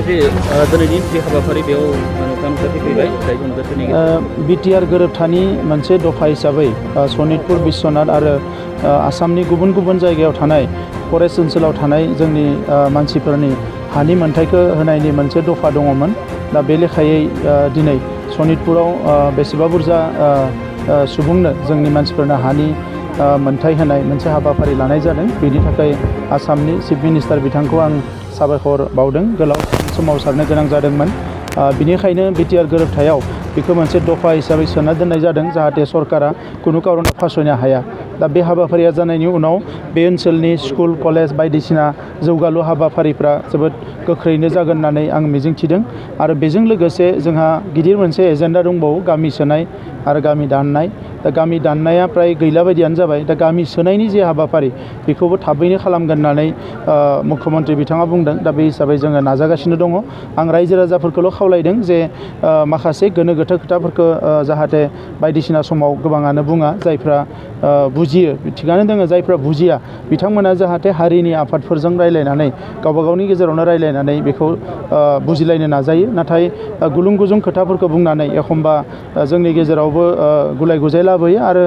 जे दिनैनि जि हाबाफारि बेयाव नुजाथि फैबाय जायखौ नुजाथिनि बिटिआर गोरोबथानि मोनसे दफा हिसाबै सनितपुर बिश्वनाथ आरो आसामनि गुबुन गुबुन जायगायाव थानाय फरेस्ट ओनसोलाव थानाय जोंनि मानसिफोरनि हानि मोनथायखौ होनायनि मोनसे दफा दङमोन। दा बे लेखायै दिनै सनितपुराव बेसेबा बुरजा सुबुंनो जोंनि मानसिफोरनो हानि मोनथाय होनाय मोनसे हाबाफारि लानाय जादों। बेनि थाखाय आसामनि चिफ मिनिस्टार बिथांखौ आं साबायखर बावदों। गोलाव सोमावसारनो गोनां जादोंमोन। बिनिखायनो बिटिआर गोरोबथायाव बेखौ मोनसे दफा हिसाबै सोना दोननाय जादों जाहाथे सरकारा खुनु कारनाव फासयनो हाया। दा बे हाबाफारिया जानायनि उनाव बे ओनसोलनि स्कुल कलेज बायदिसिना जौगालु हाबाफारिफ्रा जोबोद गोख्रैनो जागोन होननानै आं मिजिंथिदों। आरो बेजों लोगोसे जोंहा गिदिर मोनसे एजेन्डा दंबावो गामि सोनाय आरो गामि दाननाय। दा गामि दाननाया प्राय गैला बायदियानो जाबाय। दा गामि सोनायनि जे हाबाफारि बेखौबो थाबैनो खालामगोन होननानै मुख्यमन्त्रि बिथाङा बुंदों। दा बे हिसाबै जोङो नाजागासिनो दङ। आं रायजो राजाफोरखौल' खावलायदों जे माखासे गोनो गोथो खोथाफोरखौ जाहाथे बायदिसिना समाव गोबाङानो बुङा। जायफ्रा बुजियो थिगानो दङ, जायफ्रा बुजिया बिथांमोना जाहाथे हारिनि आफादफोरजों रायलायनानै गावबा गावनि गेजेरावनो रायलायनानै बेखौ बुजिलायनो नाजायो। नाथाय गुलुं गुजुं खोथाफोरखौ बुंनानै एखमबा जोंनि गेजेरावबो गुलाय गुजाय लाबोयो आरो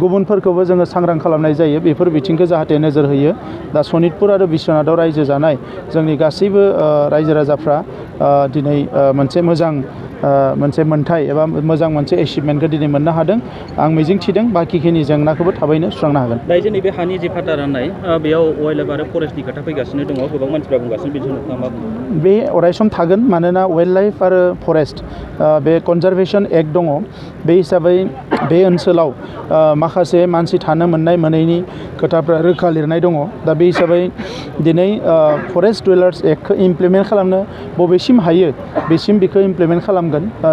गुबुनफोरखौबो जोङो सांग्रां खालामनाय जायो। बेफोर बिथिंखौ जाहाथे नोजोर होयो। दा सनितपुर आरो बिश्वनाथाव रायजो जानाय जोंनि गासैबो रायजो राजाफ्रा दिनै मोनसे मोजां मोनसे मोनथाय एबा मोजां मोनसे एचिभमेन्टखौ दिनै मोननो हादों। आं मिजिंथिदों बाखिखिनि जेंनाखौबो थाबैनो सुस्रांनो हागोन। दायो जोंनि बे हानि जे फाटा राननाय बेयाव वाइल्ड लाइफ आरो फरेस्टनि खोथा फैगासिनो दङ। गोबां मानसिफ्रा बुंगासिनो बेनि नोंथाङा मा बुङो? बे अरायसम थागोन। मानोना वाइल्ड लाइफ आरो फरेस्ट बे कनजारभेसन एक्ट दङ। बे हिसाबै बे ओनसोलाव माखासे मानसि थानो मोननाय मोनैनि खोथाफ्रा रोखा लिरनाय दङ। दा बे हिसाबै दिनै फरेस्ट डुवेलार्स एक्टखौ इमप्लिमेन्ट खालामनो बबेसिम हायो बेसिम बेखौ इमप्लिमेन्ट खालामगोन।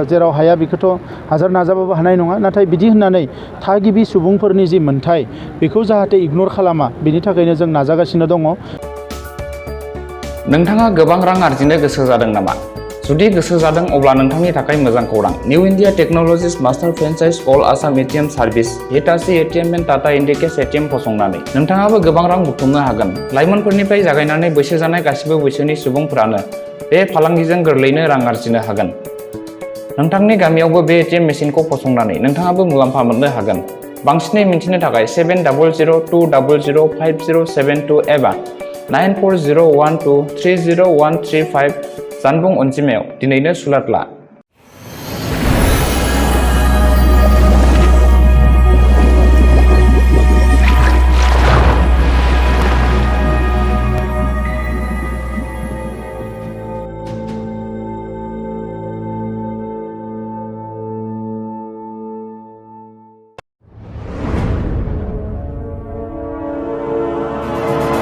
जेराव हाया बेखौथ' हाजार नाजाबाबो हानाय नङा। नाथाय बिदि होननानै थागिबि सुबुंफोरनि जि मोनथाय बेखौ जाहाथे इगनर खालामा बेनि थाखायनो जों नाजागासिनो दङ। नोंथाङा गोबां रां आरजिनो गोसो जादों नामा? जुदि गोसो जादों अब्ला नोंथांनि थाखाय मोजां खौरां। New India technologies master franchise all Assam ATM service Hitachi ATM and Tata Indicash ATM फसंनानै नोंथाङाबो गोबां रां बुथुमनो हागोन। लाइमोनफोरनिफ्राय जागायनानै बैसो जानाय गासिबो बैसोनि सुबुंफोरानो बे फालांगिजों गोरलैनो रां आरजिनो हागोन। नोंथांनि गामियावबो बे एटिएम मेसिनखौ फसंनानै नोंथाङाबो मुलाम्फा मोननो हागोन। बांसिनै मिन्थिनो थाखाय 7002005072 एबा 9401230135 जानबुं अनजिमायाव दिनैनो सुलाद ला।